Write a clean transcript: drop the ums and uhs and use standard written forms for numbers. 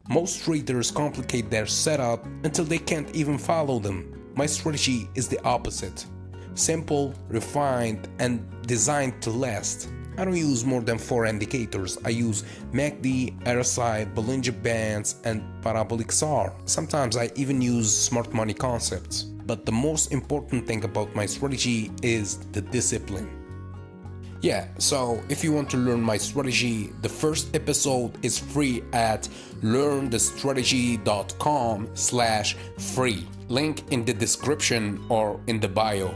Most traders complicate their setup until they can't even follow them. My strategy is the opposite. Simple, refined, and designed to last. I don't use more than 4 indicators. I use MACD, RSI, Bollinger Bands, and Parabolic SAR. Sometimes I even use smart money concepts. But the most important thing about my strategy is the discipline. Yeah, so if you want to learn my strategy, the first episode is free at learnthestrategy.com/free. Link in the description or in the bio.